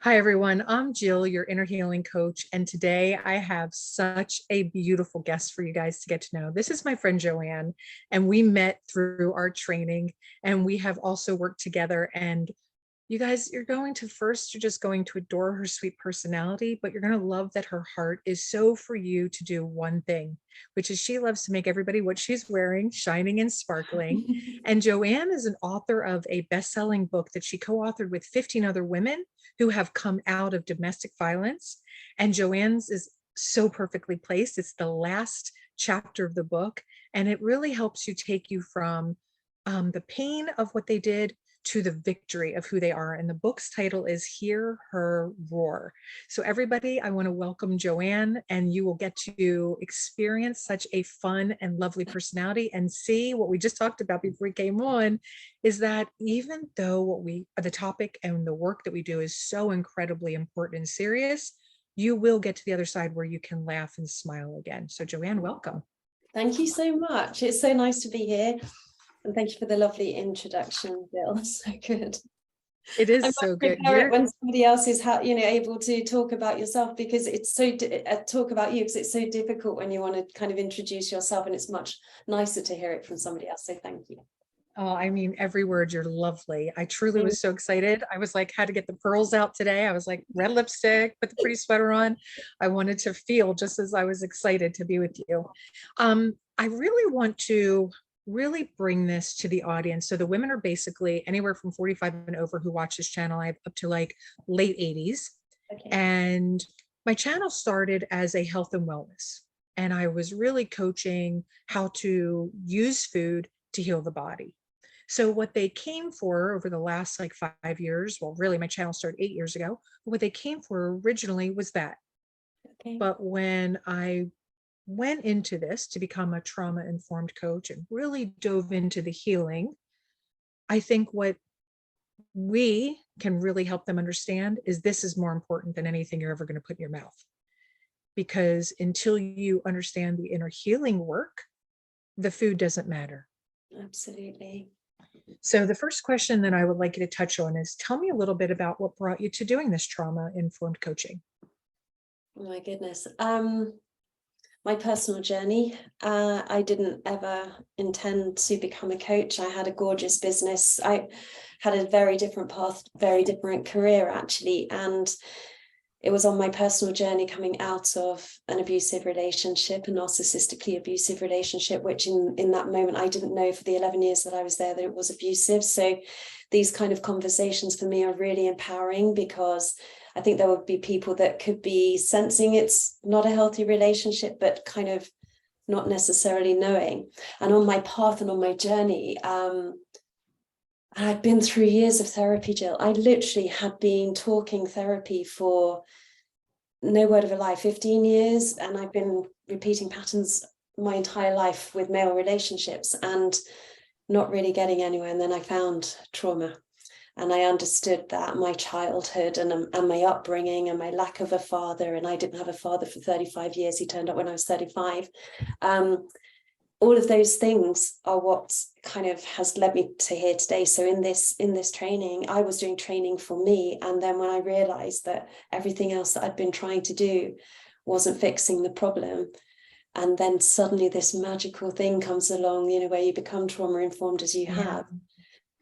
Hi, everyone. I'm Jill, your inner healing coach. And today I have such a beautiful guest for you guys to get to know. This is my friend Johanne, and we met through our training, and we have also worked together. And you guys, you're just going to adore her sweet personality, but you're going to love that her heart is so for you to do one thing, which is she loves to make everybody what she's wearing, shining and sparkling. And Joanne is an author of a best-selling book that she co-authored with 15 other women who have come out of domestic violence. And Joanne's is so perfectly placed. It's the last chapter of the book, and it really helps you take you from the pain of what they did to the victory of who they are. And the book's title is Hear Her Roar. So everybody, I want to welcome Johanne, and you will get to experience such a fun and lovely personality and see what we just talked about before we came on, is that even though the topic and the work that we do is so incredibly important and serious, you will get to the other side where you can laugh and smile again. So Johanne, welcome. Thank you so much. It's so nice to be here. And thank you for the lovely introduction, Bill. So good. It is so good. When somebody else is able to talk about yourself, because it's so talk about you, because it's so difficult when you want to kind of introduce yourself, and it's much nicer to hear it from somebody else. So thank you. Oh, I mean, every word, you're lovely. I truly was so excited. I was like, had to get the pearls out today. I was like, red lipstick, put the pretty sweater on. I wanted to feel just as I was excited to be with you. I really want to really bring this to the audience. So the women are basically anywhere from 45 and over who watch this channel. I have up to like late 80s. Okay. And my channel started as a health and wellness. And I was really coaching how to use food to heal the body. So what they came for over the last like 5 years, well, really my channel started 8 years ago, but what they came for originally was that. Okay. But when I went into this to become a trauma-informed coach and really dove into the healing, I think what we can really help them understand is this is more important than anything you're ever going to put in your mouth. Because until you understand the inner healing work, the food doesn't matter. Absolutely. So the first question that I would like you to touch on is, tell me a little bit about what brought you to doing this trauma-informed coaching. Oh my goodness. My personal journey. I didn't ever intend to become a coach. I had a gorgeous business. I had a very different path, very different career actually. And it was on my personal journey coming out of an abusive relationship, a narcissistically abusive relationship, which in that moment, I didn't know for the 11 years that I was there that it was abusive. So these kind of conversations for me are really empowering, because I think there would be people that could be sensing it's not a healthy relationship, but kind of not necessarily knowing. And on my path and on my journey, I'd been through years of therapy, Jill. I literally had been talking therapy for, no word of a lie, 15 years. And I've been repeating patterns my entire life with male relationships and not really getting anywhere. And then I found trauma. And I understood that my childhood and my upbringing and my lack of a father, and I didn't have a father for 35 years. He turned up when I was 35. All of those things are what kind of has led me to here today. So in this training, I was doing training for me. And then when I realized that everything else that I'd been trying to do wasn't fixing the problem, and then suddenly this magical thing comes along, where you become trauma informed as you have.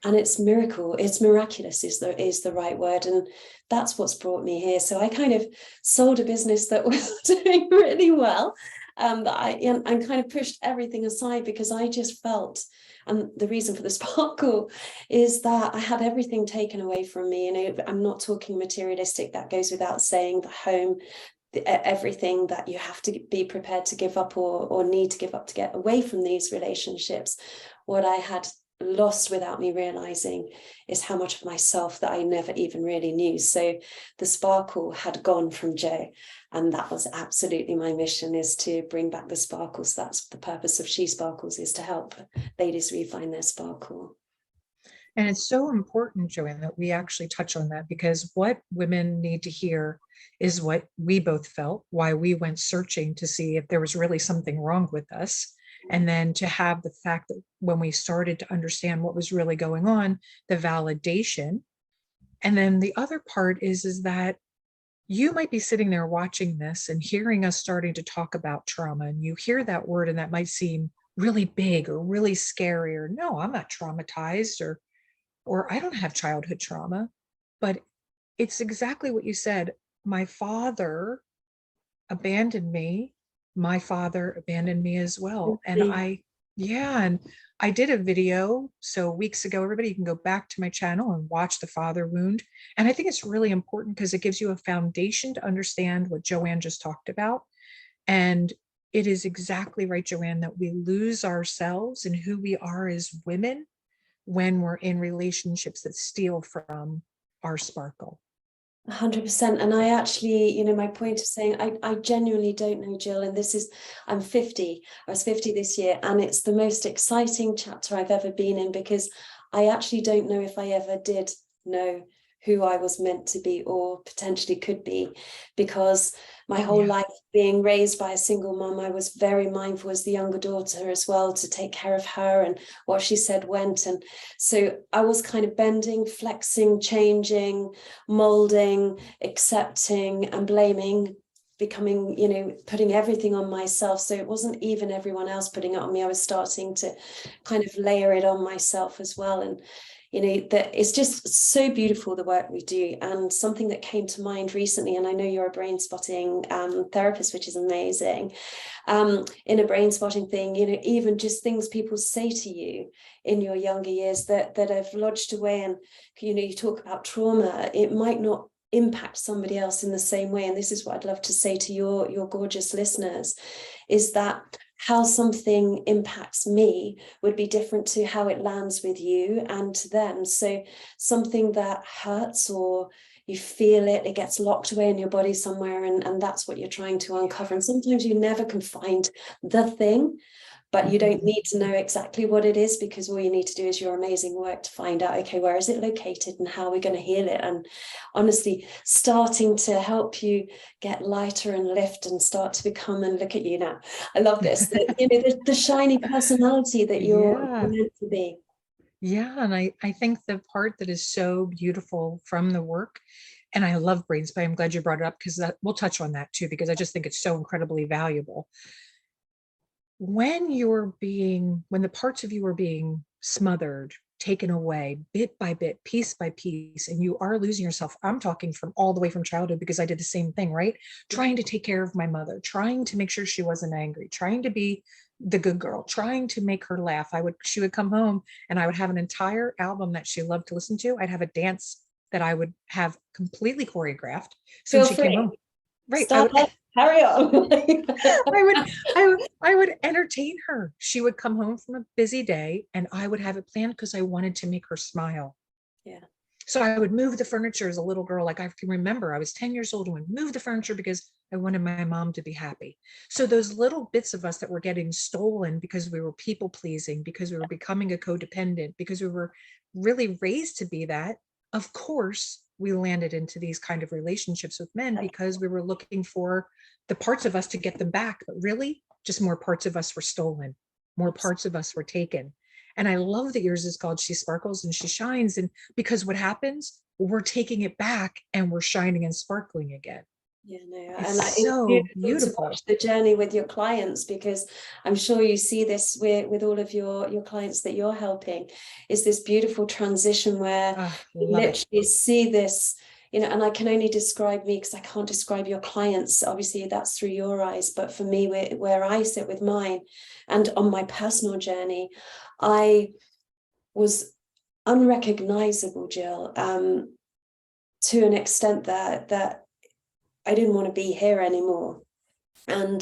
And it's miraculous is the right word. And that's what's brought me here. So I kind of sold a business that was doing really well. And kind of pushed everything aside, because I just felt, and the reason for the sparkle is that I had everything taken away from me. I'm not talking materialistic, that goes without saying, the home, everything that you have to be prepared to give up or need to give up to get away from these relationships. What I had lost without me realizing is how much of myself that I never even really knew. So the sparkle had gone from Joe, and that was absolutely my mission, is to bring back the sparkles. That's the purpose of She Sparkles, is to help ladies refine their sparkle. And it's so important, Joanne, that we actually touch on that, because what women need to hear is what we both felt, why we went searching to see if there was really something wrong with us. And then to have the fact that when we started to understand what was really going on, the validation And then the other part is that you might be sitting there watching this and hearing us starting to talk about trauma, and you hear that word and that might seem really big or really scary, or no, I'm not traumatized, or I don't have childhood trauma. But it's exactly what you said. My father abandoned me. My father abandoned me as well. And yeah, and I did a video so weeks ago. Everybody, you can go back to my channel and watch the father wound. And I think it's really important because it gives you a foundation to understand what Johanne just talked about. And it is exactly right, Johanne, that we lose ourselves and who we are as women when we're in relationships that steal from our sparkle. 100%. And I actually, you know, my point of saying I genuinely don't know, Jill, and this is, I'm 50. I was 50 this year, and it's the most exciting chapter I've ever been in, because I actually don't know if I ever did know who I was meant to be or potentially could be, because my whole life being raised by a single mom, I was very mindful as the younger daughter as well to take care of her, and what she said went. And so I was kind of bending, flexing, changing, molding, accepting and blaming, becoming, you know, putting everything on myself. So it wasn't even everyone else putting it on me. I was starting to kind of layer it on myself as well. And you know, that it's just so beautiful, the work we do. And something that came to mind recently, and I know you're a brain spotting therapist, which is amazing. In a brain spotting thing, you know, even just things people say to you in your younger years that have lodged away, and you know, you talk about trauma, it might not impact somebody else in the same way. And this is what I'd love to say to your gorgeous listeners, is that how something impacts me would be different to how it lands with you and to them. So something that hurts, or you feel it, it gets locked away in your body somewhere, and that's what you're trying to uncover. And sometimes you never can find the thing, but you don't need to know exactly what it is, because all you need to do is your amazing work to find out, okay, where is it located and how are we going to heal it? And honestly, starting to help you get lighter and lift and start to become, and look at you now, I love this, that, you know, the shiny personality that you're meant to be. Yeah, and I think the part that is so beautiful from the work, and I love brains, but I'm glad you brought it up because we'll touch on that too, because I just think it's so incredibly valuable. When the parts of you are being smothered, taken away bit by bit, piece by piece, and you are losing yourself. I'm talking from all the way from childhood, because I did the same thing, right? Trying to take care of my mother, trying to make sure she wasn't angry, trying to be the good girl, trying to make her laugh. She would come home and I would have an entire album that she loved to listen to. I'd have a dance that I would have completely choreographed. So Feel when she free. came home, right, Start, carry on. I would entertain her. She would come home from a busy day and I would have it planned because I wanted to make her smile. Yeah. So I would move the furniture as a little girl. Like I can remember I was 10 years old and would move the furniture because I wanted my mom to be happy. So those little bits of us that were getting stolen because we were people pleasing, because we were becoming a codependent, because we were really raised to be that, of course, we landed into these kind of relationships with men because we were looking for the parts of us to get them back. But really, just more parts of us were stolen, more parts of us were taken. And I love that yours is called She Sparkles and She Shines. And because what happens, we're taking it back and we're shining and sparkling again. Yeah, no, It's and so it's beautiful to beautiful. watch the journey with your clients, because I'm sure you see this with all of your clients that you're helping, is this beautiful transition where you literally see this, you know, and I can only describe me because I can't describe your clients. Obviously, that's through your eyes, but for me, where I sit with mine, and on my personal journey, I was unrecognizable, Jill, to an extent that I didn't want to be here anymore. And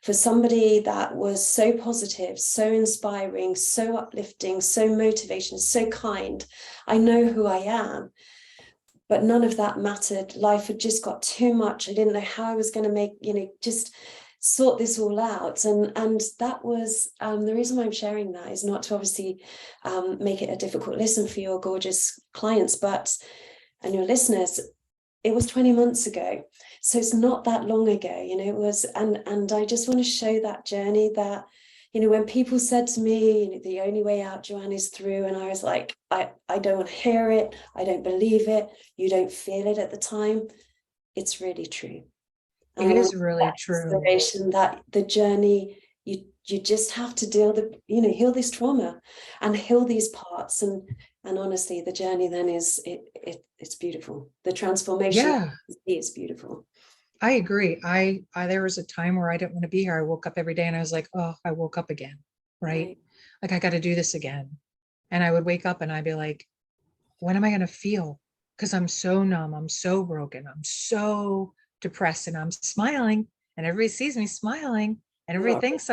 for somebody that was so positive, so inspiring, so uplifting, so motivational, so kind, I know who I am, but none of that mattered. Life had just got too much. I didn't know how I was going to make, you know, just sort this all out. And that was the reason why I'm sharing that is not to obviously make it a difficult listen for your gorgeous clients, and your listeners. It was 20 months ago, so it's not that long ago, you know. It was, and I just want to show that journey that, when people said to me, the only way out, Johanne, is through, and I was like, I don't want to hear it, I don't believe it, you don't feel it at the time. It's really true. And It I want is really that true. inspiration that the journey, you just have to heal this trauma and heal these parts. And honestly, the journey then it's beautiful. The transformation Yeah, is beautiful. I agree. I there was a time where I didn't want to be here. I woke up every day and I was like, oh, I woke up again. Right. Like I got to do this again. And I would wake up and I'd be like, when am I going to feel? Because I'm so numb. I'm so broken. I'm so depressed and I'm smiling and everybody sees me smiling and everybody thinks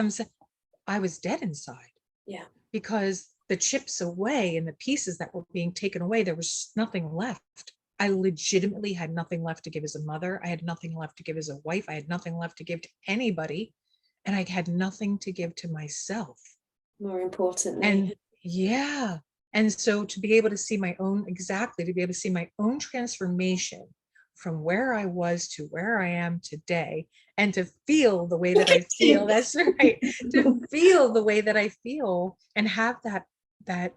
I was dead inside. Yeah. Because the chips away and the pieces that were being taken away, there was nothing left. I legitimately had nothing left to give as a mother. I had nothing left to give as a wife. I had nothing left to give to anybody. And I had nothing to give to myself. More importantly. And yeah. And so to be able to see my own, exactly, to be able to see my own transformation from where I was to where I am today, and to feel the way that I feel, that's right, to feel the way that I feel and have that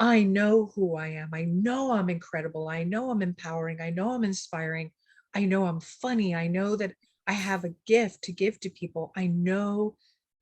I know who I am. I know I'm incredible. I know I'm empowering. I know I'm inspiring. I know I'm funny. I know that I have a gift to give to people. I know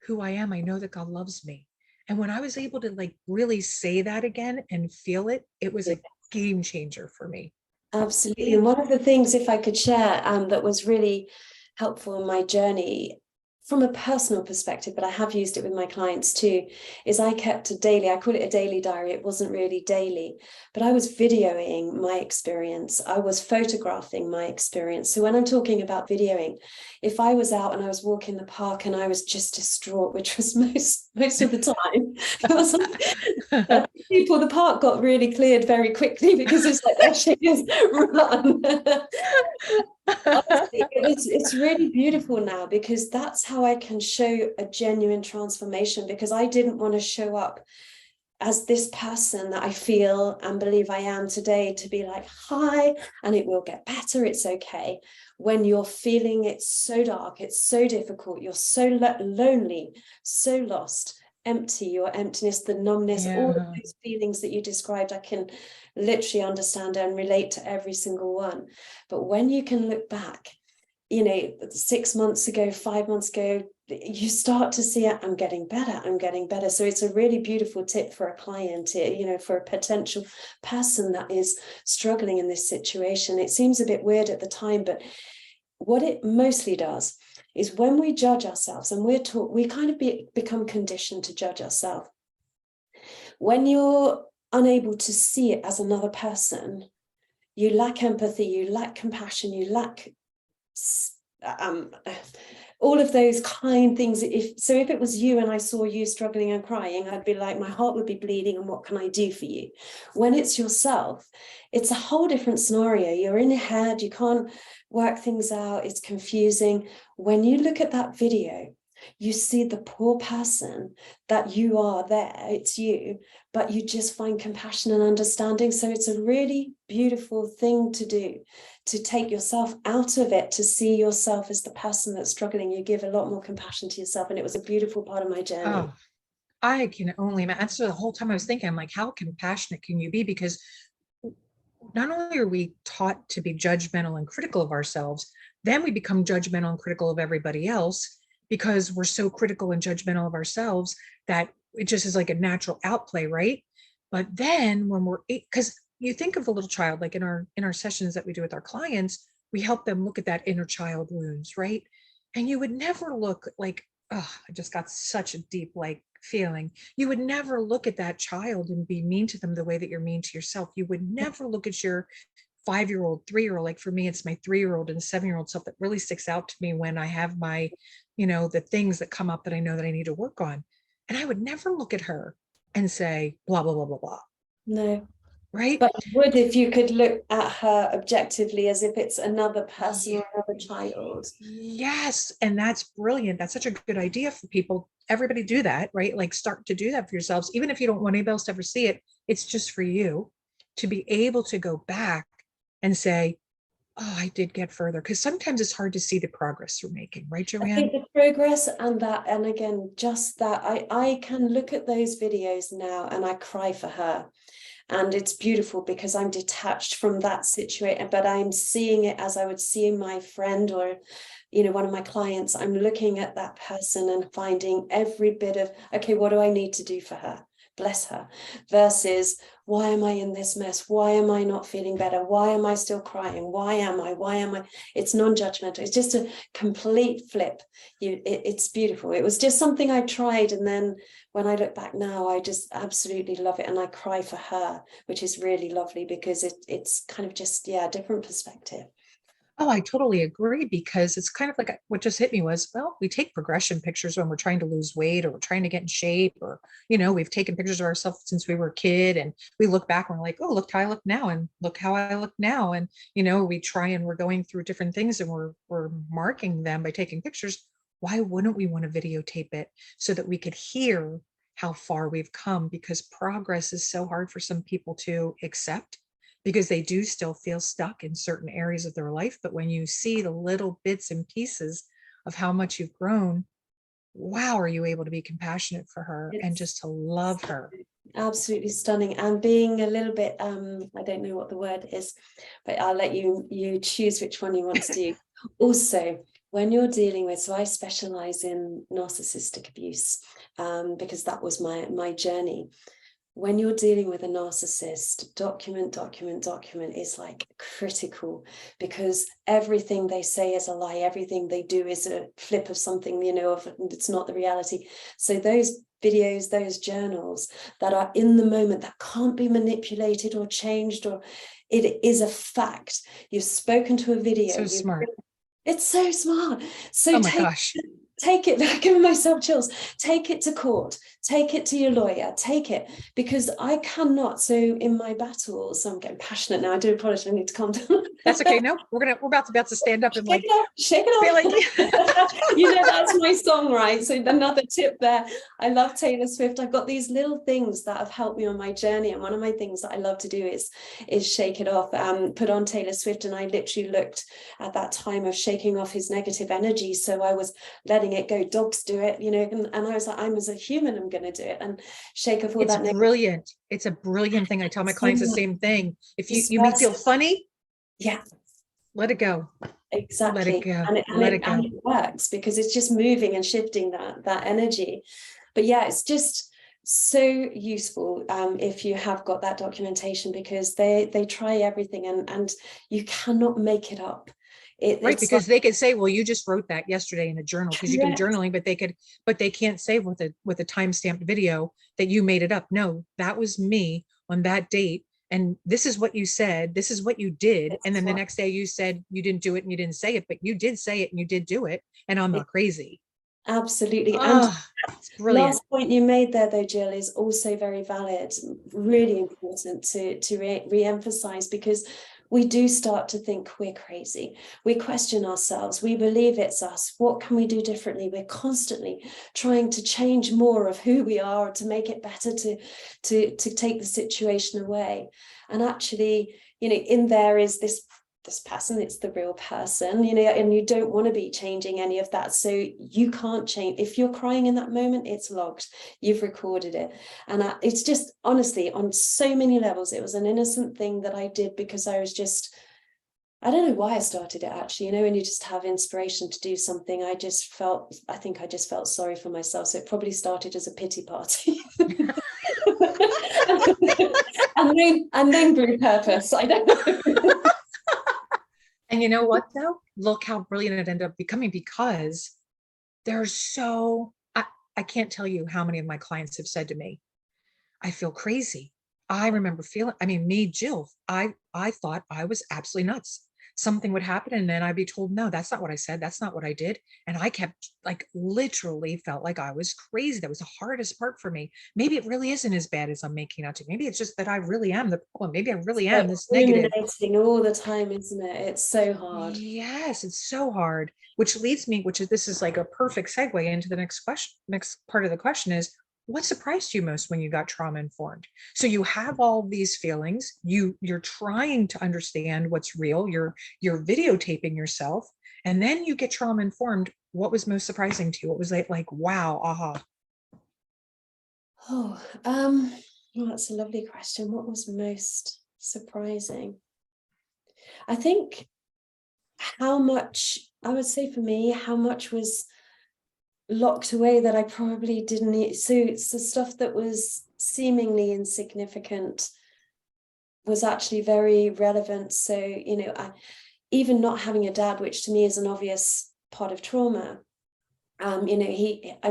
who I am. I know that God loves me. And when I was able to like really say that again and feel it, it was a game changer for me. Absolutely. And one of the things, if I could share, that was really helpful in my journey from a personal perspective, but I have used it with my clients too, is I kept a daily, I call it a daily diary. It wasn't really daily, but I was videoing my experience. I was photographing my experience. So when I'm talking about videoing, if I was out and I was walking the park and I was just distraught, which was most of the time, it was like, people, the park got really cleared very quickly because it's like, there she is, run. Honestly, it's really beautiful now because that's how I can show a genuine transformation, because I didn't want to show up as this person that I feel and believe I am today, to be like, hi, and it will get better, it's okay. When you're feeling it's so dark, it's so difficult, you're so lonely, so lost, empty, your emptiness, the numbness, all of those feelings that you described, I can literally understand and relate to every single one. But when you can look back, 6 months ago, 5 months ago, you start to see it, I'm getting better. So it's a really beautiful tip for a client, for a potential person that is struggling in this situation. It seems a bit weird at the time, but what it mostly does is when we judge ourselves, and we're taught, we kind of become conditioned to judge ourselves. When you're unable to see it as another person, you lack empathy, you lack compassion, you lack all of those kind things. If it was you and I saw you struggling and crying, I'd be like, my heart would be bleeding, and what can I do for you? When it's yourself, it's a whole different scenario. You're in your head, you can't work things out, it's confusing. When you look at that video, you see the poor person that you are there, it's you, but you just find compassion and understanding. So it's a really beautiful thing to do, to take yourself out of it, to see yourself as the person that's struggling. You give a lot more compassion to yourself, and it was a beautiful part of my journey. Oh, I can only imagine. That's the whole time I was thinking, I'm like, how compassionate can you be? Because not only are we taught to be judgmental and critical of ourselves, then we become judgmental and critical of everybody else, because we're so critical and judgmental of ourselves that it just is like a natural outplay, right? But then when because you think of the little child, like in our sessions that we do with our clients, we help them look at that inner child wounds, right? And you would never look like, oh, I just got such a deep like feeling. You would never look at that child and be mean to them the way that you're mean to yourself. You would never look at your 5-year-old, 3-year-old. Like for me, it's my 3-year-old and 7-year-old self that really sticks out to me when I have my, the things that come up that I know that I need to work on. And I would never look at her and say, blah, blah, blah, blah, blah. No. Right. But you would if you could look at her objectively, as if it's another person or another child. Yes. And that's brilliant. That's such a good idea for people. Everybody do that, right? Like start to do that for yourselves. Even if you don't want anybody else to ever see it, it's just for you to be able to go back and say, Oh, I did get further because sometimes it's hard to see the progress you're making, right, I think Joanne? the progress and that, and again, just that, I can look at those videos now and I cry for her. And it's beautiful because I'm detached from that situation, but I'm seeing it as I would see my friend or, one of my clients. I'm looking at that person and finding every bit of, okay, what do I need to do for her? Bless her. Versus, why am I in this mess? Why am I not feeling better? Why am I still crying? Why am I? Why am I? It's non-judgmental. It's just a complete flip. It's beautiful. It was just something I tried, and then when I look back now, I just absolutely love it, and I cry for her, which is really lovely because it's kind of just, yeah, a different perspective. Oh, I totally agree because it's kind of like what just hit me was, well, we take progression pictures when we're trying to lose weight or we're trying to get in shape, or, we've taken pictures of ourselves since we were a kid, and we look back and we're like, oh, look how I look now and look how I look now. And, we try and we're going through different things and we're marking them by taking pictures. Why wouldn't we want to videotape it so that we could hear how far we've come? Because progress is so hard for some people to accept because they do still feel stuck in certain areas of their life. But when you see the little bits and pieces of how much you've grown, wow, are you able to be compassionate for her and It's just to love her? absolutely stunning, and being a little bit, I don't know what the word is, but I'll let you choose which one you want to do. Also, when you're dealing with, so I specialize in narcissistic abuse, because that was my journey. When you're dealing with a narcissist, document is like critical, because everything they say is a lie, everything they do is a flip of something, it's not the reality. So those videos, those journals that are in the moment, that can't be manipulated or changed, or it is a fact. You've spoken to a video, So smart. it's so smart. So Oh my gosh. take it, I'm giving myself chills. Take it to court, take it to your lawyer, take it, because I cannot. So in my battles, I'm getting passionate now. I do apologize. I need to calm down. That's okay. No, we're about to stand up and Shake like it off, shake be it like, off. That's my song, right? So another tip there. I love Taylor Swift. I've got these little things that have helped me on my journey, and one of my things that I love to do is shake it off. Put on Taylor Swift, and I literally looked at that time of shaking off his negative energy. So I was letting it go. Dogs do it, and I was like, I'm as a human, I'm going to do it and shake off all it's that negative. brilliant. It's a brilliant thing. I tell my clients the same thing. If you may Disperse feel it. funny, Yeah, let it go. Let it exactly. go. And it, and Let it it and go. it works because it's just moving and shifting that energy. But yeah, it's just so useful, if you have got that documentation, because they try everything, and you cannot make it up. Right, It's like, because they could say, well, you just wrote that yesterday in a journal, because you can be correct. journaling, but they can't say with a time-stamped video that you made it up. No, that was me on that date. And this is what you said, this is what you did. And then the next day you said you didn't do it and you didn't say it, but you did say it and you did do it. And I'm not crazy. Absolutely. And Oh, it's brilliant. last point you made there, though, Jill, is also very valid, really important to re-emphasize, because we do start to think we're crazy. We question ourselves. We believe it's us. What can we do differently? We're constantly trying to change more of who we are, to make it better, to take the situation away. And actually, in there is this person, it's the real person, and you don't want to be changing any of that. So you can't change. If you're crying in that moment, it's logged, you've recorded it. And it's just, honestly, on so many levels, it was an innocent thing that I did because I was just, I don't know why I started it, actually. When you just have inspiration to do something, I think I just felt sorry for myself. So it probably started as a pity party. and then grew purpose. I don't know. And you know what, though? Look how brilliant it ended up becoming, because there's I can't tell you how many of my clients have said to me, I feel crazy. I remember feeling, I mean, me, Jill, I thought I was absolutely nuts. Something would happen and then I'd be told, no, that's not what I said. That's not what I did. And I kept, like, literally felt like I was crazy. That was the hardest part for me. Maybe it really isn't as bad as I'm making out to. Maybe it's just that I really am the problem. Maybe I really am Like this negative. ruminating all the time, isn't it? It's so hard. Yes, it's so hard, which leads me, this is like a perfect segue into the next question. Next part of the question is, what surprised you most when you got trauma informed? So you have all these feelings, you're trying to understand what's real, you're videotaping yourself, and then you get trauma informed. What was most surprising to you? What was like wow, aha? Oh, well, that's a lovely question. What was most surprising? I think how much, I would say for me, how much was locked away that I probably didn't need. So it's the stuff that was seemingly insignificant was actually very relevant. So, even not having a dad, which to me is an obvious part of trauma. I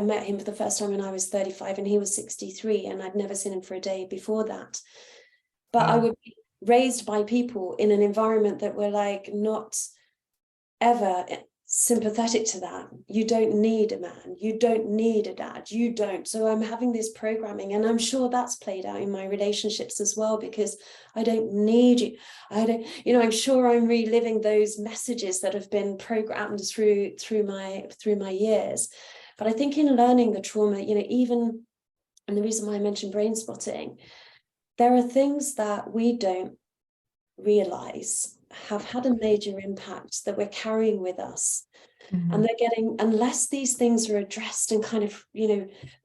met him for the first time when I was 35 and he was 63, and I'd never seen him for a day before that. But I would be raised by people in an environment that were like not ever sympathetic to that. You don't need a man, you don't need a dad, you don't. So I'm having this programming, and I'm sure that's played out in my relationships as well, because I don't need you. I don't, I'm sure I'm reliving those messages that have been programmed through my years. But I think in learning the trauma, even, and the reason why I mentioned brain spotting, there are things that we don't realize have had a major impact that we're carrying with us. Mm-hmm. And they're getting, unless these things are addressed and kind of,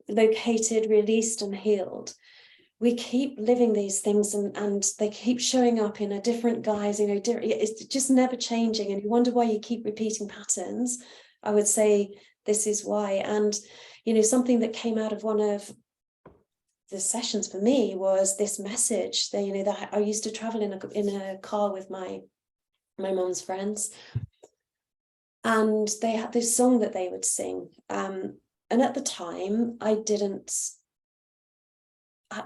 located, released and healed, we keep living these things, and they keep showing up in a different guise, it's just never changing. And you wonder why you keep repeating patterns. I would say this is why. And, something that came out of one of the sessions for me was this message that, that I used to travel in a car with my mom's friends, and they had this song that they would sing, and at the time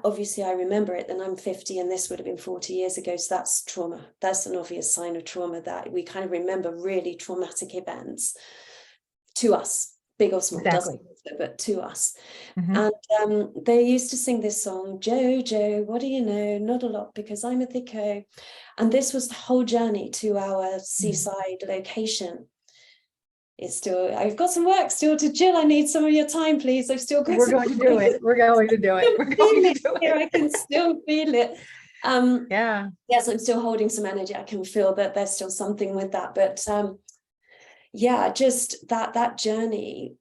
obviously I remember it, and I'm 50 and this would have been 40 years ago, so that's trauma. That's an obvious sign of trauma, that we kind of remember really traumatic events to us, big or small, Exactly. doesn't matter, but to us. Mm-hmm. And they used to sing this song, Joe, what do you know? Not a lot, because I'm a thicko. And this was the whole journey to our seaside location. It's still, I've got some work still to, Jill, I need some of your time, please. I've still got We're going to do it. We're going to do it. We're going to do it. I can still feel it. Yeah. Yes, I'm still holding some energy. I can feel that there's still something with that. But yeah, just that journey.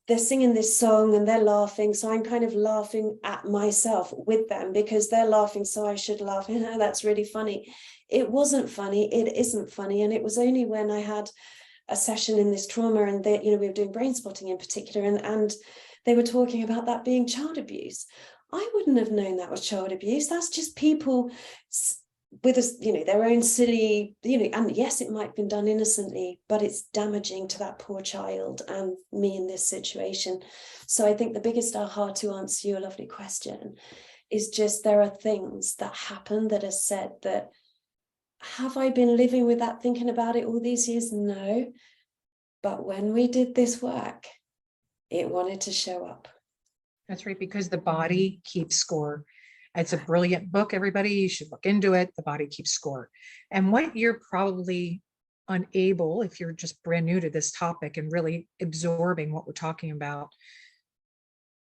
They're singing this song and they're laughing, so I'm kind of laughing at myself with them because they're laughing, so I should laugh. That's really funny. It wasn't funny. It isn't funny. And it was only when I had a session in this trauma, and they, we were doing brain spotting in particular, and they were talking about that being child abuse. I wouldn't have known that was child abuse. That's just people with their own silly, and yes, it might have been done innocently, but it's damaging to that poor child and me in this situation. So I think the biggest aha, to answer your lovely question, is just there are things that happen that are said that, have I been living with that, thinking about it all these years? No. But when we did this work, it wanted to show up. That's right, because the body keeps score. It's a brilliant book, everybody. You should look into it. The body keeps score. And what you're probably unable, if you're just brand new to this topic and really absorbing what we're talking about,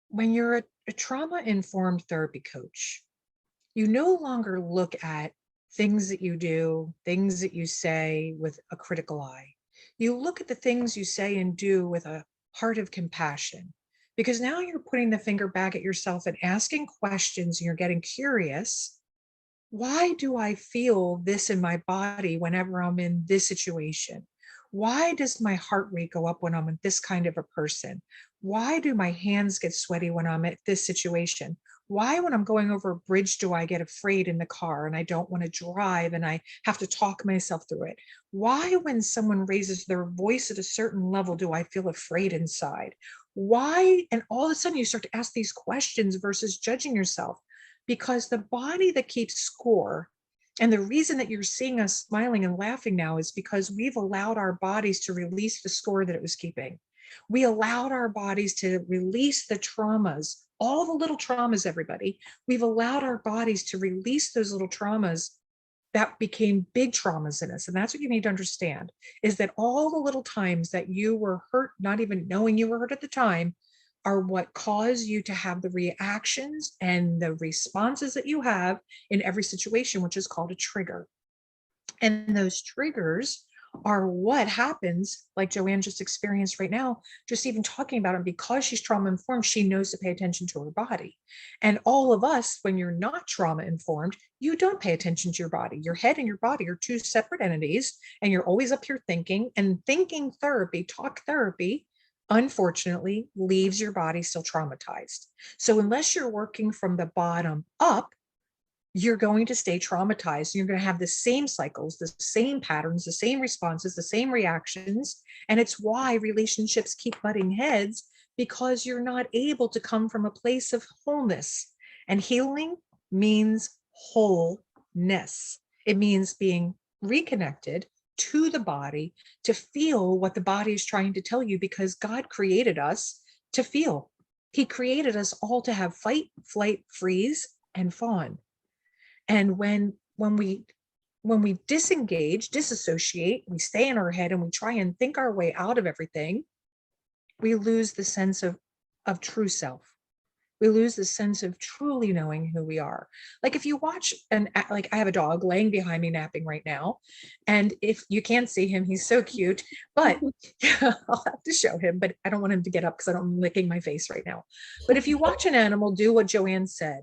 when you're a trauma-informed therapy coach, you no longer look at things that you do, things that you say with a critical eye. You look at the things you say and do with a heart of compassion, because now you're putting the finger back at yourself and asking questions, and you're getting curious. Why do I feel this in my body whenever I'm in this situation? Why does my heart rate go up when I'm with this kind of a person? Why do my hands get sweaty when I'm at this situation? Why, when I'm going over a bridge, do I get afraid in the car and I don't want to drive and I have to talk myself through it? Why, when someone raises their voice at a certain level, do I feel afraid inside? Why? And all of a sudden you start to ask these questions versus judging yourself, because the body that keeps score, and the reason that you're seeing us smiling and laughing now is because we've allowed our bodies to release the score that it was keeping. We allowed our bodies to release the traumas, all the little traumas, everybody. We've allowed our bodies to release those little traumas that became big traumas in us. And that's what you need to understand, is that all the little times that you were hurt, not even knowing you were hurt at the time, are what cause you to have the reactions and the responses that you have in every situation, which is called a trigger. And those triggers are what happens, like Johanne just experienced right now, just even talking about it. Because she's trauma informed, she knows to pay attention to her body. And all of us, when you're not trauma informed, you don't pay attention to your body. Your head and your body are two separate entities, and you're always up here thinking. And thinking therapy, talk therapy, unfortunately, leaves your body still traumatized. So unless you're working from the bottom up, you're going to stay traumatized. You're going to have the same cycles, the same patterns, the same responses, the same reactions. And it's why relationships keep butting heads, because you're not able to come from a place of wholeness. And healing means wholeness. It means being reconnected to the body, to feel what the body is trying to tell you, because God created us to feel. He created us all to have fight, flight, freeze, and fawn. And when we disengage, disassociate, we stay in our head and we try and think our way out of everything, we lose the sense of true self. We lose the sense of truly knowing who we are. Like if you watch like I have a dog laying behind me napping right now. And if you can't see him, he's so cute, but I'll have to show him, but I don't want him to get up because I'm licking my face right now. But if you watch an animal do what Johanne said,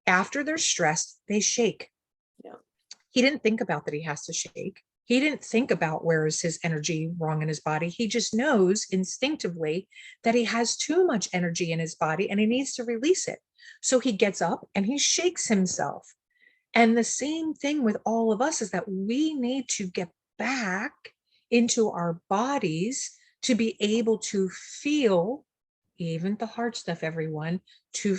after they're stressed, they shake. Yeah. He didn't think about that he has to shake. He didn't think about where is his energy wrong in his body. He just knows instinctively that he has too much energy in his body and he needs to release it. So he gets up and he shakes himself. And the same thing with all of us is that we need to get back into our bodies to be able to feel even the hard stuff, everyone, to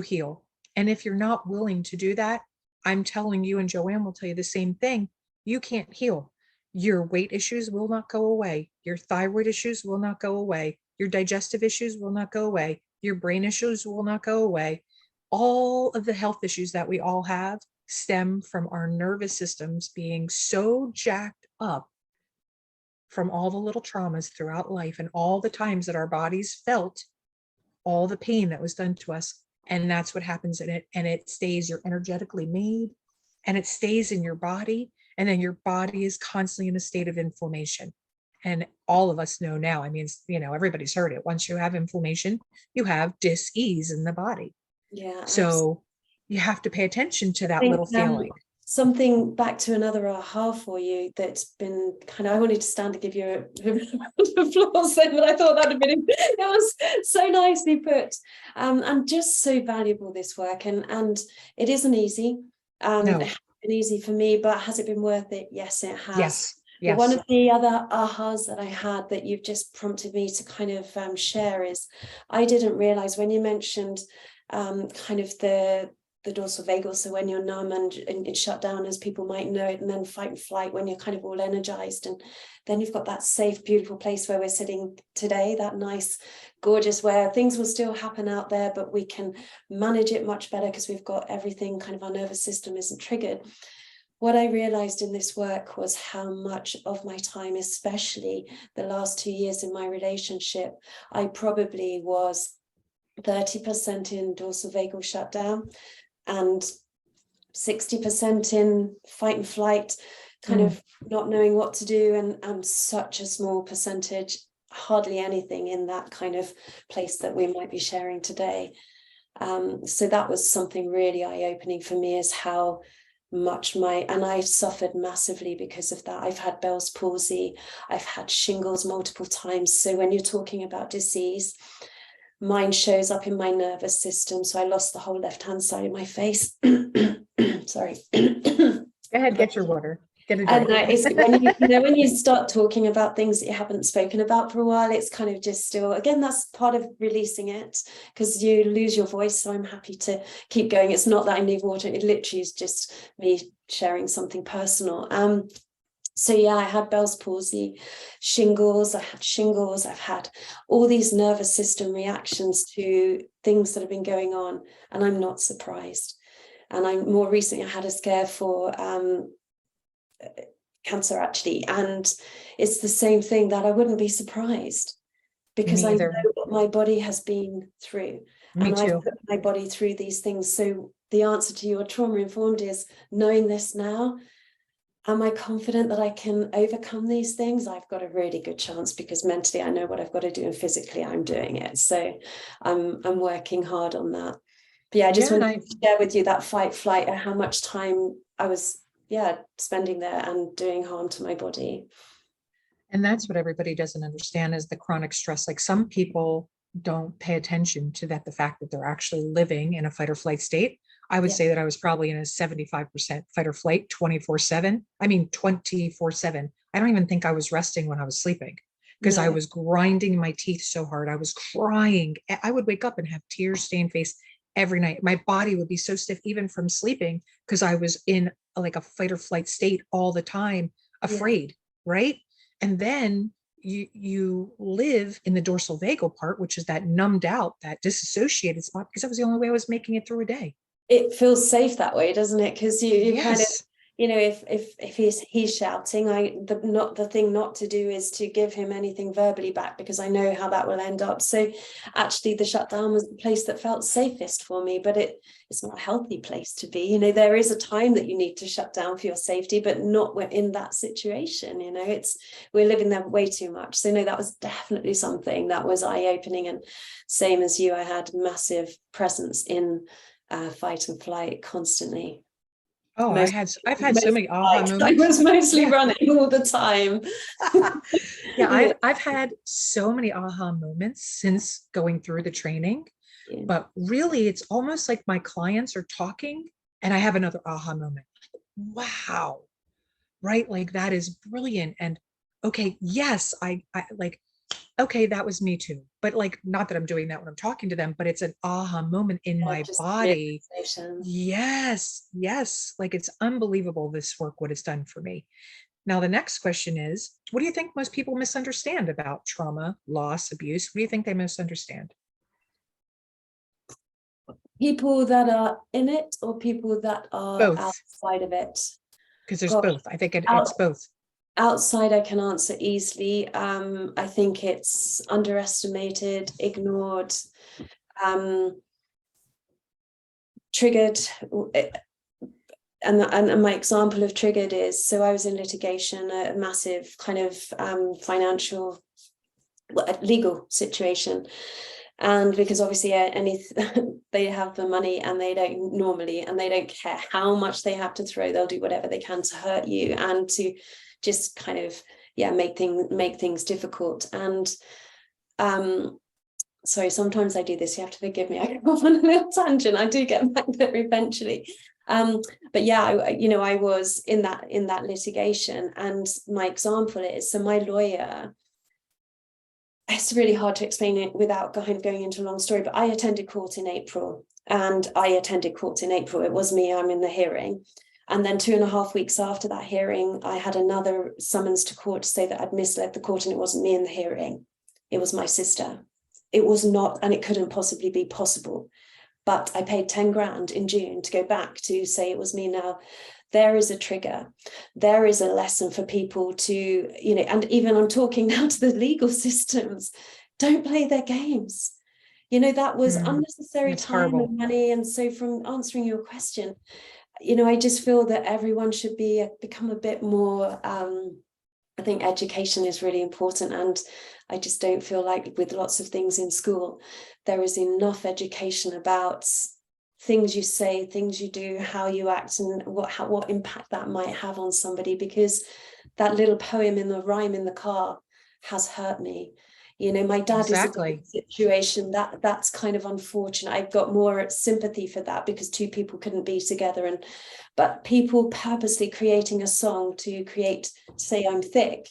heal. And if you're not willing to do that, I'm telling you, and Johanne will tell you the same thing, you can't heal. Your weight issues will not go away. Your thyroid issues will not go away. Your digestive issues will not go away. Your brain issues will not go away. All of the health issues that we all have stem from our nervous systems being so jacked up from all the little traumas throughout life and all the times that our bodies felt all the pain that was done to us. And that's what happens in it. And it stays, you're energetically made, and it stays in your body. And then your body is constantly in a state of inflammation. And all of us know now, I mean, everybody's heard it. Once you have inflammation, you have dis-ease in the body. Yeah. So you have to pay attention to that little feeling. Something back to another aha for you that's been kind of, I wanted to stand to give you a applause then, but I thought that would have been, it was so nicely put, and just so valuable, this work. And it isn't easy. No. It hasn't been easy for me, but has it been worth it? Yes, it has. Yes. But one of the other ahas that I had that you've just prompted me to kind of share is, I didn't realize when you mentioned kind of the dorsal vagal, so when you're numb and it's shut down, as people might know it, and then fight and flight when you're kind of all energized, and then you've got that safe, beautiful place where we're sitting today, that nice, gorgeous, where things will still happen out there, but we can manage it much better because we've got everything, kind of our nervous system isn't triggered. What I realized in this work was how much of my time, especially the last 2 years in my relationship, I probably was 30% in dorsal vagal shutdown and 60% in fight and flight, kind of not knowing what to do, and such a small percentage, hardly anything in that kind of place that we might be sharing today. So that was something really eye-opening for me, is how much and I suffered massively because of that. I've had Bell's palsy, I've had shingles multiple times. So when you're talking about disease, mine shows up in my nervous system. So I lost the whole left-hand side of my face. Sorry. Go ahead, get your water. Get a drink. And it's when you start talking about things that you haven't spoken about for a while, it's kind of just still, again, that's part of releasing it, because you lose your voice. So I'm happy to keep going. It's not that I need water. It literally is just me sharing something personal. So yeah, I had Bell's palsy, shingles, I've had all these nervous system reactions to things that have been going on, and I'm not surprised. And more recently, I had a scare for cancer, actually, and it's the same thing, that I wouldn't be surprised, because I know what my body has been through. Me And I've too. put my body through these things. So the answer to your trauma informed is knowing this now. Am I confident that I can overcome these things? I've got a really good chance because mentally I know what I've got to do and physically I'm doing it. So I'm working hard on that. But yeah, I just Yeah, and wanted I to share with you that fight, flight, and how much time I was, spending there and doing harm to my body. And that's what everybody doesn't understand is the chronic stress. Like some people don't pay attention to that, the fact that they're actually living in a fight or flight state. I would Yeah. say that I was probably in a 75% fight or flight 24/7. I mean, 24/7. I don't even think I was resting when I was sleeping because I No. was grinding my teeth so hard. I was crying. I would wake up and have tears stained face every night. My body would be so stiff, even from sleeping, because I was in like a fight or flight state all the time, Yeah. afraid, right? And then you live in the dorsal vagal part, which is that numbed out, that disassociated spot, because that was the only way I was making it through a day. It feels safe that way, doesn't it? Because you kind of, Yes. if he's shouting, the thing not to do is to give him anything verbally back, because I know how that will end up. So actually the shutdown was the place that felt safest for me, but it's not a healthy place to be. There is a time that you need to shut down for your safety, but not in that situation. We're living there way too much. So no, that was definitely something that was eye-opening. And same as you, I had massive presence in fight and flight constantly. Oh, I've had so many aha I moments. was mostly Yeah. running all the time. Yeah, Yeah. I've had so many aha moments since going through the training, Yeah. but really it's almost like my clients are talking and I have another aha moment. Wow. Right? Like that is brilliant. And okay, yes, I like, okay, that was me too. But like, not that I'm doing that when I'm talking to them, but it's an aha moment in my Just body. realization. Yes, yes. Like it's unbelievable this work, what it's done for me. Now, the next question is, what do you think most people misunderstand about trauma, loss, abuse? What do you think they misunderstand? People that are in it or people that are Both, outside of it? because there's Gosh, both. I think out, it's both. outside I can answer easily. I think it's underestimated, ignored, um, triggered. And my example of triggered is, so I was in litigation, a massive kind of financial, legal situation. And because obviously they have the money and they don't care how much they have to throw, they'll do whatever they can to hurt you and to just kind of, make things difficult. And sorry, sometimes I do this, you have to forgive me, I go off on a little tangent, I do get back there eventually. But yeah, I was in that litigation, and my example is, so my lawyer, it's really hard to explain it without going into a long story, but I attended court in April. It was me, I'm in the hearing. And then 2.5 weeks after that hearing, I had another summons to court to say that I'd misled the court and it wasn't me in the hearing. It was my sister. It was not, and it couldn't possibly be possible. But I paid 10 grand in June to go back to say it was me. Now, there is a trigger. There is a lesson for people to, and even I'm talking now to the legal systems, don't play their games. That was unnecessary It's time horrible. and money. And so from answering your question, I just feel that everyone should become a bit more, I think education is really important, and I just don't feel like with lots of things in school, there is enough education about things you say, things you do, how you act, and what impact that might have on somebody, because that little poem in the rhyme in the car has hurt me. My dad is in Exactly. a situation that's kind of unfortunate. I've got more sympathy for that because two people couldn't be together, but people purposely creating a song to say I'm thick.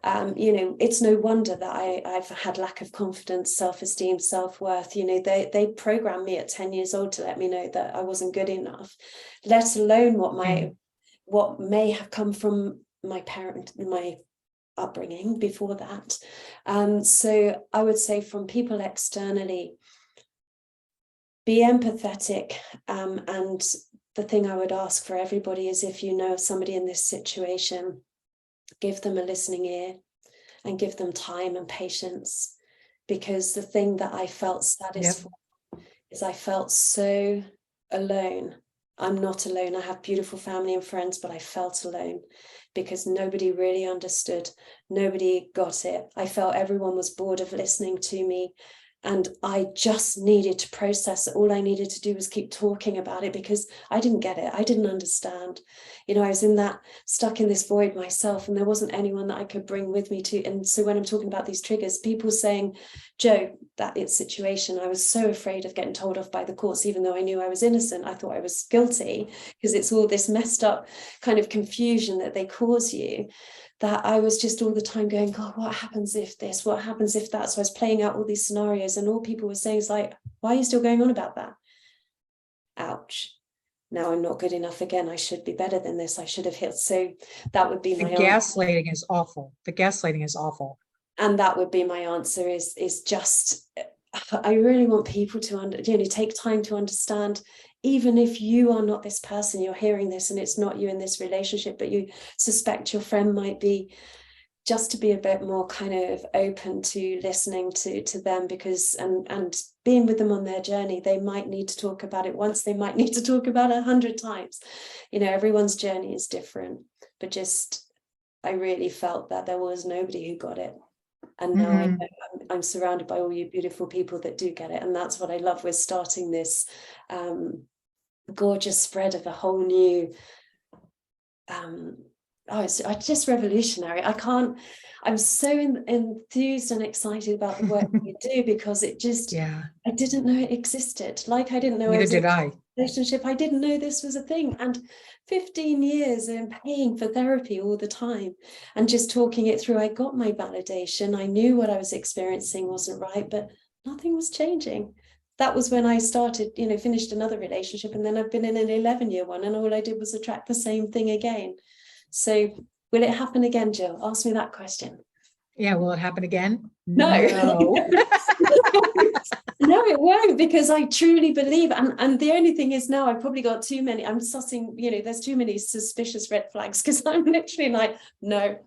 It's no wonder that I've had lack of confidence, self-esteem, self-worth. They programmed me at 10 years old to let me know that I wasn't good enough, let alone what may have come from my upbringing before that. So I would say, from people externally, be empathetic, and the thing I would ask for everybody is, if you know of somebody in this situation, give them a listening ear and give them time and patience. because the thing that I felt satisfied is I felt so alone. I'm not alone. I have beautiful family and friends, but I felt alone because nobody really understood. Nobody got it. I felt everyone was bored of listening to me. And I just needed to process it. All I needed to do was keep talking about it because I didn't get it. I didn't understand. You know, I was stuck in this void myself, and there wasn't anyone that I could bring with me to. And so when I'm talking about these triggers, people saying, Joe, that it's situation. I was so afraid of getting told off by the courts, even though I knew I was innocent. I thought I was guilty because it's all this messed up kind of confusion that they cause you, that I was just all the time going, God, what happens if this? What happens if that? So I was playing out all these scenarios, and all people were saying is like, why are you still going on about that? Ouch. Now I'm not good enough again. I should be better than this. I should have hit. So that would be my answer. Gaslighting is awful. The gaslighting is awful. And that would be my answer is just, I really want people to take time to understand, even if you are not this person, you're hearing this and it's not you in this relationship, but you suspect your friend might be, just to be a bit more kind of open to listening to them, because and being with them on their journey. They might need to talk about it once, they might need to talk about it 100 times. You know, everyone's journey is different, but just, I really felt that there was nobody who got it. And now I know I'm surrounded by all you beautiful people that do get it. And that's what I love with starting this gorgeous spread of a whole new, it's just revolutionary. I'm so enthused and excited about the work we do, because it just, I didn't know it existed. Like I didn't know Neither did I. Relationship. I didn't know this was a thing. And 15 years and paying for therapy all the time and just talking it through. I got my validation. I knew what I was experiencing wasn't right, but nothing was changing. That was when I started, finished another relationship, and then I've been in an 11-year one, and all I did was attract the same thing again. So will it happen again, Jill? Ask me that question. Yeah, will it happen again? No. No, it won't, because I truly believe, and the only thing is now I've probably got too many, I'm sussing, there's too many suspicious red flags, because I'm literally like, no.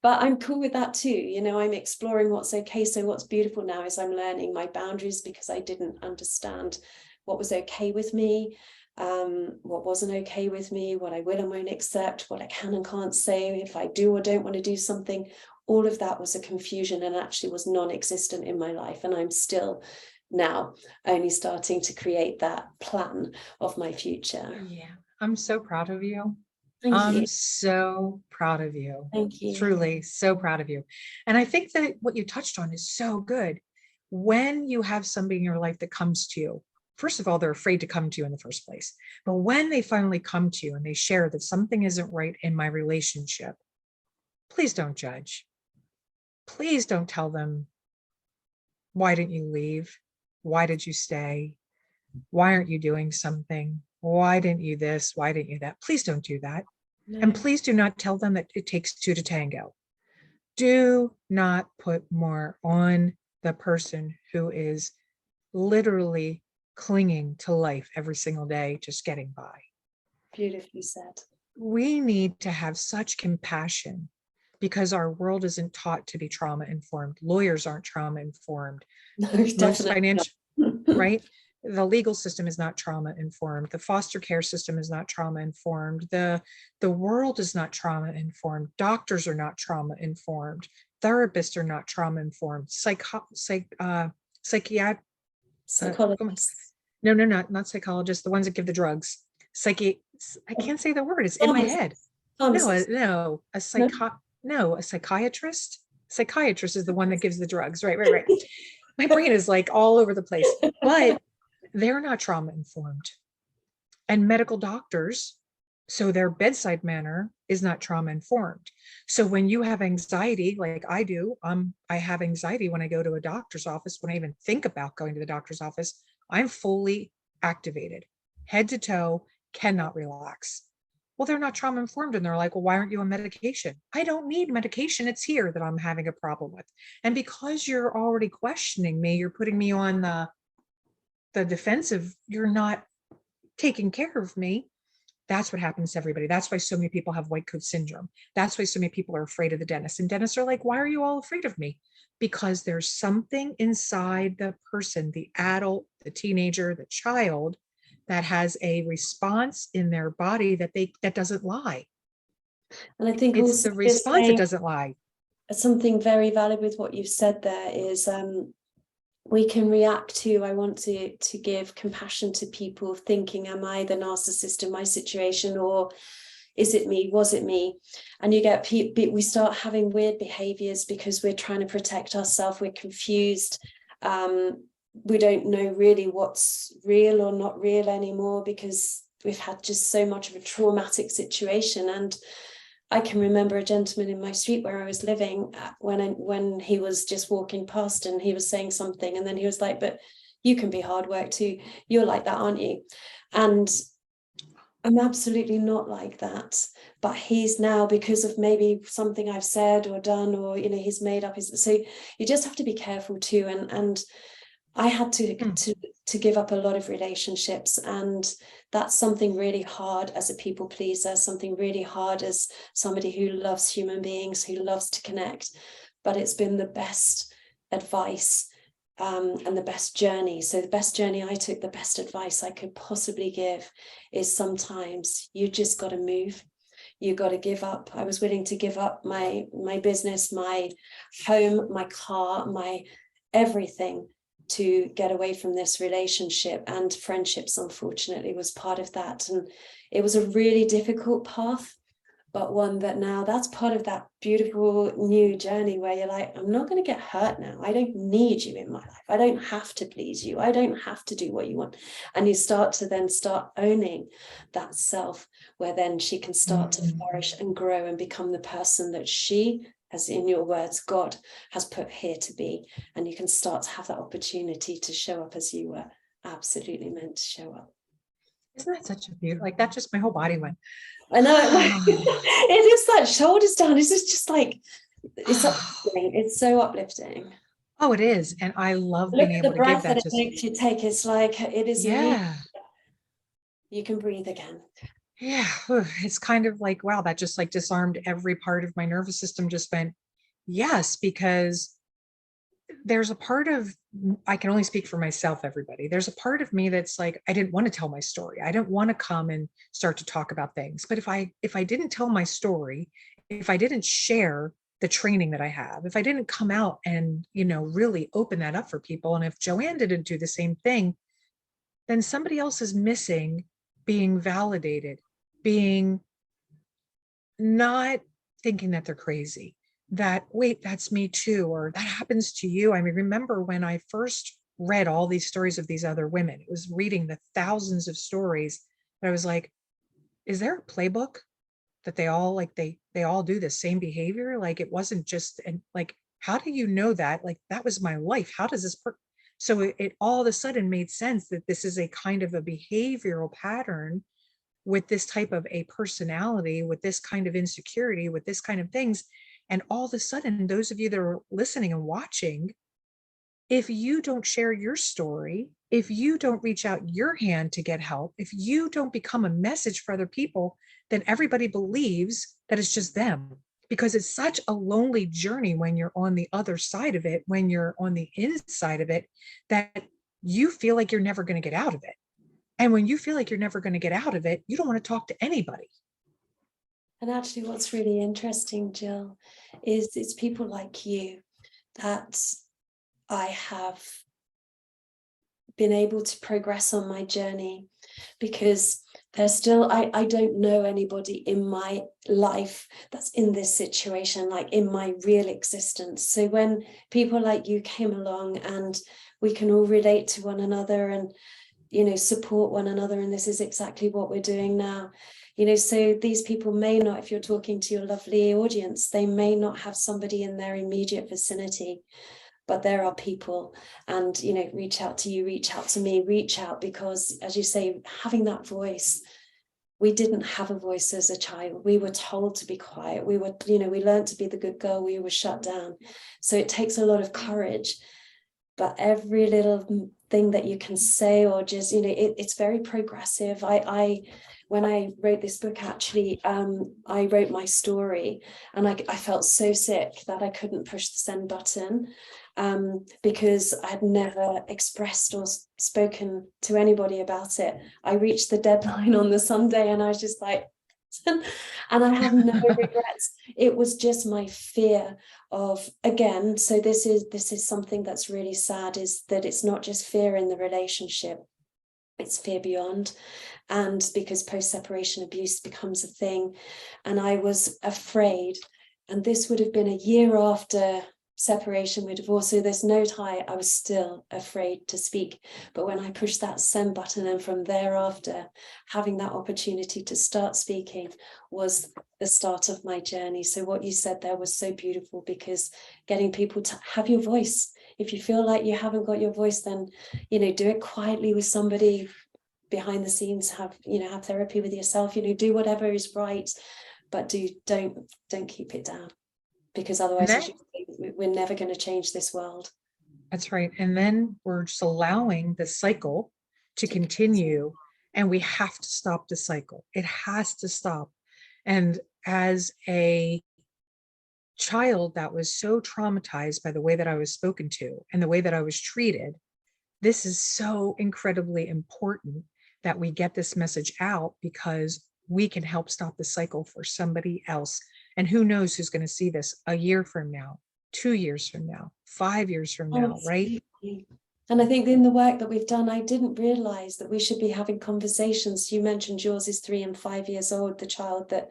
But I'm cool with that too. I'm exploring what's okay. So what's beautiful now is I'm learning my boundaries, because I didn't understand what was okay with me, what wasn't okay with me, what I will and won't accept, what I can and can't say, if I do or don't want to do something. All of that was a confusion and actually was non-existent in my life. And I'm still now only starting to create that plan of my future. Yeah, I'm so proud of you. Thank you. So proud of you. Thank you. Truly so proud of you. And I think that what you touched on is so good. When you have somebody in your life that comes to you, first of all, they're afraid to come to you in the first place. But when they finally come to you and they share that something isn't right in my relationship, please don't judge. Please don't tell them, why didn't you leave? Why did you stay? Why aren't you doing something? Why didn't you this? Why didn't you that? Please don't do that. No. And please do not tell them that it takes two to tango. Do not put more on the person who is literally clinging to life every single day, just getting by. Beautifully said. We need to have such compassion, because our world isn't taught to be trauma informed. Lawyers aren't trauma informed. No, most financial, right? The legal system is not trauma informed. The foster care system is not trauma informed. The world is not trauma informed. Doctors are not trauma informed. Therapists are not trauma informed. Psychologists. No, not psychologists. The ones that give the drugs. I can't say the word. It's in my head. No, a psychiatrist. Psychiatrist is the one that gives the drugs. Right. My brain is like all over the place, but they're not trauma informed. And medical doctors, so their bedside manner is not trauma informed. So when you have anxiety, like I do, I have anxiety when I go to a doctor's office. When I even think about going to the doctor's office, I'm fully activated, head to toe, cannot relax. Well, they're not trauma informed, and they're like, well, why aren't you on medication? I don't need medication. It's here that I'm having a problem with. And because you're already questioning me, you're putting me on the defensive, you're not taking care of me, That's what happens to everybody. That's why so many people have white coat syndrome. That's why so many people are afraid of the dentist. And dentists are like, why are you all afraid of me? Because there's something inside the person, the adult, the teenager, the child, that has a response in their body that doesn't lie. And I think It's also the response that doesn't lie. something very valid with what you've said there is we can react to, I want to give compassion to people thinking, am I the narcissist in my situation, or is it me, was it me? And you get we start having weird behaviors because we're trying to protect ourselves, we're confused, we don't know really what's real or not real anymore because we've had just so much of a traumatic situation. And I can remember a gentleman in my street where I was living when he was just walking past and he was saying something, and then he was like, but you can be hard work too, you're like that, aren't you? And I'm absolutely not like that, but he's now, because of maybe something I've said or done, or he's made up his, so you just have to be careful too. And I had to give up a lot of relationships, and that's something really hard as a people pleaser, something really hard as somebody who loves human beings, who loves to connect. But it's been the best advice and the best journey. So the best journey I took, the best advice I could possibly give is sometimes you just got to move. You got to give up. I was willing to give up my business, my home, my car, my everything, to get away from this relationship. And friendships, unfortunately, was part of that. And it was a really difficult path, but one that now, that's part of that beautiful new journey where you're like, I'm not going to get hurt now. I don't need you in my life. I don't have to please you. I don't have to do what you want. And you start owning that self, where then she can start to flourish and grow and become the person that she, as in your words, God has put here to be. And you can start to have that opportunity to show up as you were absolutely meant to show up. Isn't that such a beautiful, like that just my whole body went. I know. It is that shoulders down. It's just like, it's uplifting. It's so uplifting. Oh, it is. And I love Look being at the able to give breath that that it makes you take. It's like, it is yeah. You can breathe again. Yeah. It's kind of like, wow, that just like disarmed every part of my nervous system, just went, yes, because there's a part of, I can only speak for myself, everybody. There's a part of me that's like, I didn't want to tell my story. I didn't want to come and start to talk about things. But if I didn't tell my story, if I didn't share the training that I have, if I didn't come out and, really open that up for people, and if Johanne didn't do the same thing, then somebody else is missing being validated, being not thinking that they're crazy, that, wait, that's me too, or that happens to you. I mean, remember when I first read all these stories of these other women, it was reading the thousands of stories that I was like, is there a playbook that they all like, they all do the same behavior? Like, it wasn't just, and like, how do you know that? Like, that was my life. How does this so it all of a sudden made sense that this is a kind of a behavioral pattern with this type of a personality, with this kind of insecurity, with this kind of things. And all of a sudden, those of you that are listening and watching, if you don't share your story, if you don't reach out your hand to get help, if you don't become a message for other people, then everybody believes that it's just them. Because it's such a lonely journey when you're on the other side of it, when you're on the inside of it, that you feel like you're never going to get out of it. And when you feel like you're never going to get out of it, you don't want to talk to anybody. And actually, what's really interesting, Jill, is it's people like you that I have been able to progress on my journey, because there's still, I don't know anybody in my life that's in this situation, like in my real existence. So when people like you came along, and we can all relate to one another and support one another, and this is exactly what we're doing now. So these people may not, if you're talking to your lovely audience, they may not have somebody in their immediate vicinity, but there are people. And reach out to you, reach out to me, reach out, because as you say, having that voice, we didn't have a voice as a child. We were told to be quiet. We were, we learned to be the good girl. We were shut down. So it takes a lot of courage. But every little thing that you can say, or just, it's very progressive. When I wrote this book, actually, I wrote my story, and I felt so sick that I couldn't push the send button, because I'd never expressed or spoken to anybody about it. I reached the deadline on the Sunday, and I was just like, and I have no regrets. It was just my fear of, again, so this is something that's really sad, is that it's not just fear in the relationship, it's fear beyond. And because post-separation abuse becomes a thing, and I was afraid, and this would have been a year after separation, with divorce, so there's no tie, I was still afraid to speak. But when I pushed that send button, and from thereafter having that opportunity to start speaking was the start of my journey. So what you said there was so beautiful, because getting people to have your voice. If you feel like you haven't got your voice, then do it quietly with somebody behind the scenes, have therapy with yourself, do whatever is right, but don't keep it down, because otherwise we're never going to change this world. That's right. And then we're just allowing the cycle to continue, and we have to stop the cycle. It has to stop. And as a child that was so traumatized by the way that I was spoken to and the way that I was treated, this is so incredibly important that we get this message out, because we can help stop the cycle for somebody else. And who knows who's going to see this a year from now, 2 years from now, 5 years from now, right? And I think in the work that we've done, I didn't realize that we should be having conversations. You mentioned yours is 3 and 5 years old, the child that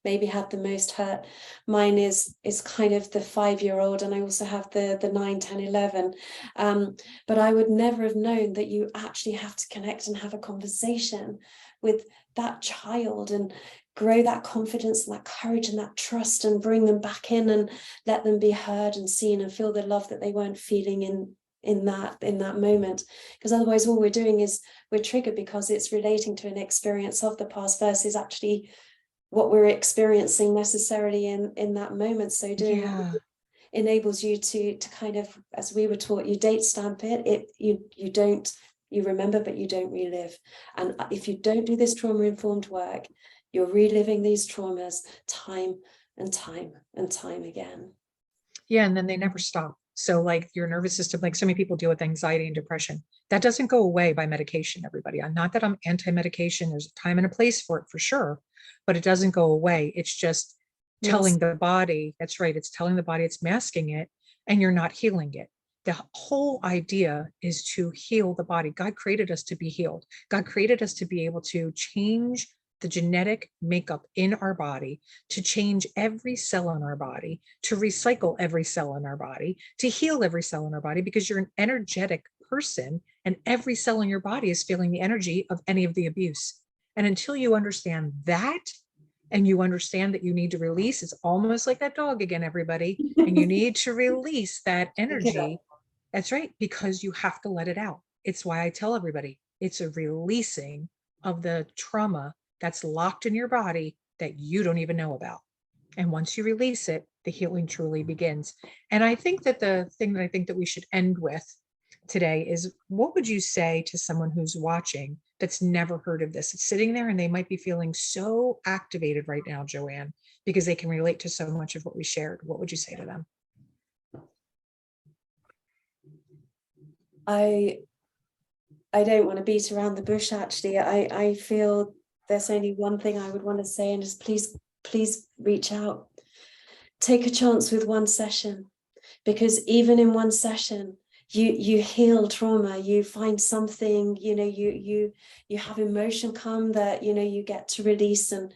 maybe had the most hurt. Mine is kind of the 5-year-old, and I also have the 9, 10, 11. But I would never have known that you actually have to connect and have a conversation with that child, and grow that confidence and that courage and that trust, and bring them back in, and let them be heard and seen, and feel the love that they weren't feeling in that moment. Because otherwise all we're doing is we're triggered because it's relating to an experience of the past versus actually what we're experiencing necessarily in that moment. So doing that enables you to kind of, as we were taught, you date stamp it. You remember, but you don't relive. And if you don't do this trauma-informed work, you're reliving these traumas time and time and time again. Yeah, and then they never stop. So like your nervous system, like so many people deal with anxiety and depression. That doesn't go away by medication, everybody. I'm not that I'm anti-medication. There's a time and a place for it for sure, but it doesn't go away. It's just telling the body, that's right. It's telling the body, it's masking it, and you're not healing it. The whole idea is to heal the body. God created us to be healed. God created us to be able to change the genetic makeup in our body, to change every cell in our body, to recycle every cell in our body, to heal every cell in our body, because you're an energetic person, and every cell in your body is feeling the energy of any of the abuse. And until you understand that, and you understand that you need to release, it's almost like that dog again, everybody, and you need to release that energy. That's right, because you have to let it out. It's why I tell everybody, it's a releasing of the trauma that's locked in your body that you don't even know about. And once you release it, the healing truly begins. And I think that the thing that I think that we should end with today is, what would you say to someone who's watching that's never heard of this? It's sitting there and they might be feeling so activated right now, Joanne, because they can relate to so much of what we shared. What would you say to them? I don't want to beat around the bush, actually. I feel there's only one thing I would want to say, and just please reach out. Take a chance with one session, because even in one session, you heal trauma, you find something, you have emotion come that, you get to release. And,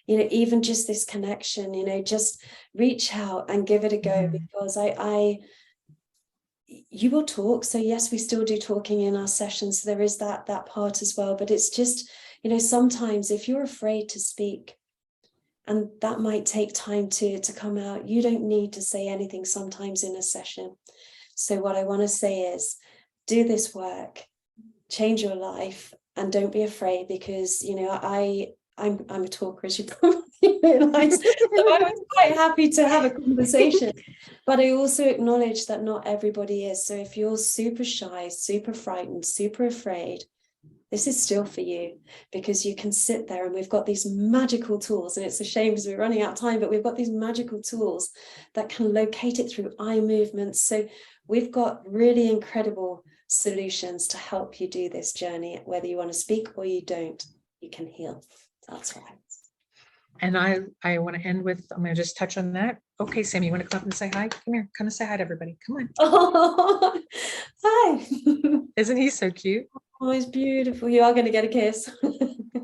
even just this connection, just reach out and give it a go, because you will talk. So yes, we still do talking in our sessions. So there is that part as well, but it's just, sometimes if you're afraid to speak, and that might take time to come out, you don't need to say anything sometimes in a session. So what I want to say is, do this work, change your life, and don't be afraid, because I'm a talker, as you probably realized. So I was quite happy to have a conversation, but I also acknowledge that not everybody is. So if you're super shy, super frightened, super afraid, this is still for you, because you can sit there, and we've got these magical tools, and it's a shame because we're running out of time, but we've got these magical tools that can locate it through eye movements. So we've got really incredible solutions to help you do this journey. Whether you want to speak or you don't, you can heal. That's right. And I want to end with, I'm going to just touch on that. Okay, Sam, you want to come up and say hi? Come here, come and say hi to everybody. Come on. Oh, hi. Isn't he so cute? Oh, he's beautiful. You are going to get a kiss.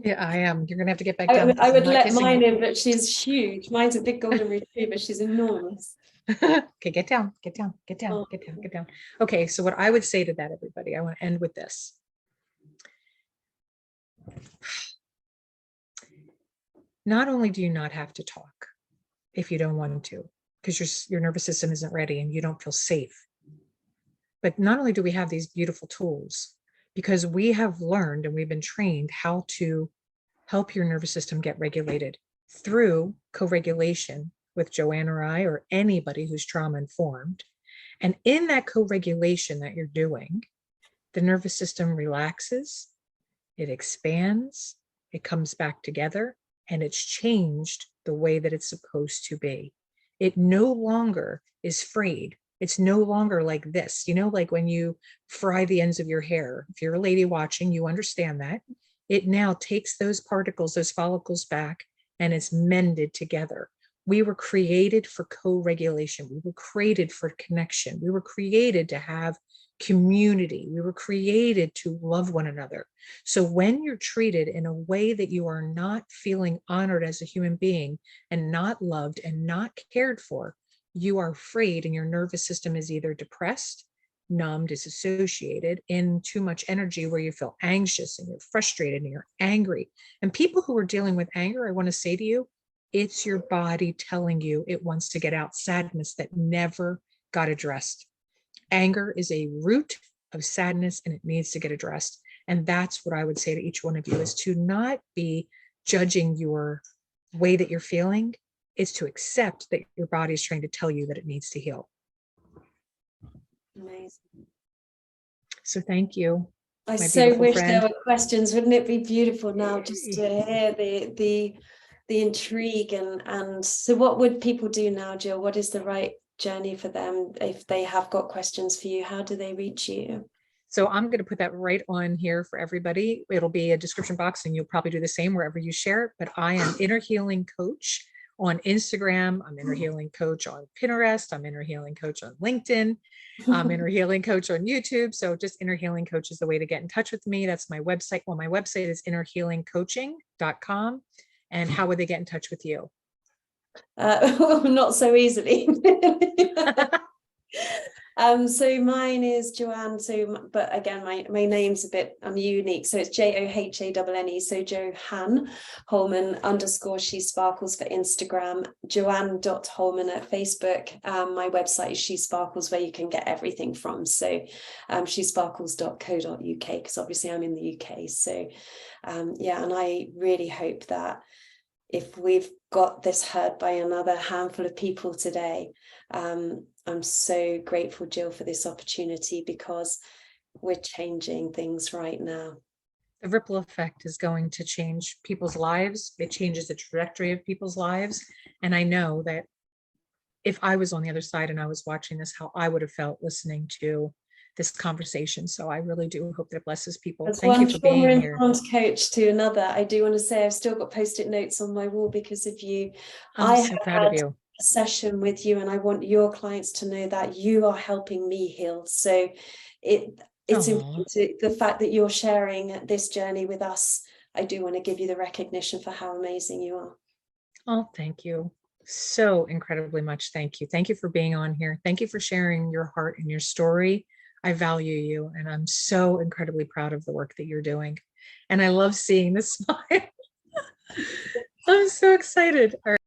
Yeah, I am. You're going to have to get back down. I would let kissing mine you. in, but she's huge. Mine's a big golden retriever. She's enormous. Okay, get down, get down, get down, Oh. get down, get down. Okay, so what I would say to that, everybody, I want to end with this. Not only do you not have to talk if you don't want to, because your nervous system isn't ready and you don't feel safe, but not only do we have these beautiful tools, because we have learned and we've been trained how to help your nervous system get regulated through co-regulation with Joanne or I, or anybody who's trauma informed. And in that co-regulation that you're doing, the nervous system relaxes, it expands, it comes back together, and it's changed the way that it's supposed to be. It no longer is frayed. It's no longer like this, like when you fry the ends of your hair. If you're a lady watching, you understand that. It now takes those particles, those follicles back, and it's mended together. We were created for co-regulation. We were created for connection. We were created to have community. We were created to love one another. So when you're treated in a way that you are not feeling honored as a human being and not loved and not cared for, you are afraid, and your nervous system is either depressed, numb, disassociated, in too much energy where you feel anxious and you're frustrated and you're angry. And people who are dealing with anger, I want to say to you, it's your body telling you it wants to get out sadness that never got addressed. Anger is a root of sadness and it needs to get addressed. And that's what I would say to each one of you, is to not be judging your way that you're feeling. It's to accept that your body is trying to tell you that it needs to heal. Amazing. So thank you. I so wish there were questions. Wouldn't it be beautiful now just to hear the intrigue and so what would people do now, Jill? What is the right journey for them if they have got questions for you? How do they reach you? So I'm going to put that right on here for everybody. It'll be a description box and you'll probably do the same wherever you share it. But I am Inner Healing Coach on Instagram. I'm Inner Healing Coach on Pinterest. I'm Inner Healing Coach on LinkedIn. I'm Inner Healing Coach on YouTube. So just Inner Healing Coach is the way to get in touch with me. That's my website. Well, my website is innerhealingcoaching.com. And how would they get in touch with you? Not so easily. So mine is Johanne. So, but again, my name's a bit unique. So it's Johanne. So Johanne Holman _ She Sparkles for Instagram. Joanne.Holman at Facebook. My website is She Sparkles, where you can get everything from. So shesparkles.co.uk, because obviously I'm in the UK. So yeah, and I really hope that if we've got this heard by another handful of people today, I'm so grateful, Jill, for this opportunity, because we're changing things right now. The ripple effect is going to change people's lives. It changes the trajectory of people's lives. And I know that if I was on the other side and I was watching this, how I would have felt listening to this conversation. So I really do hope that it blesses people. As Thank you for being here. Coach to another, I do want to say I've still got post-it notes on my wall because of you. I'm so proud of you. A session with you, and I want your clients to know that you are helping me heal. So it's important the fact that you're sharing this journey with us. I do want to give you the recognition for how amazing you are. Oh, thank you so incredibly much. Thank you. Thank you for being on here. Thank you for sharing your heart and your story. I value you, and I'm so incredibly proud of the work that you're doing. And I love seeing the smile. I'm so excited. All right.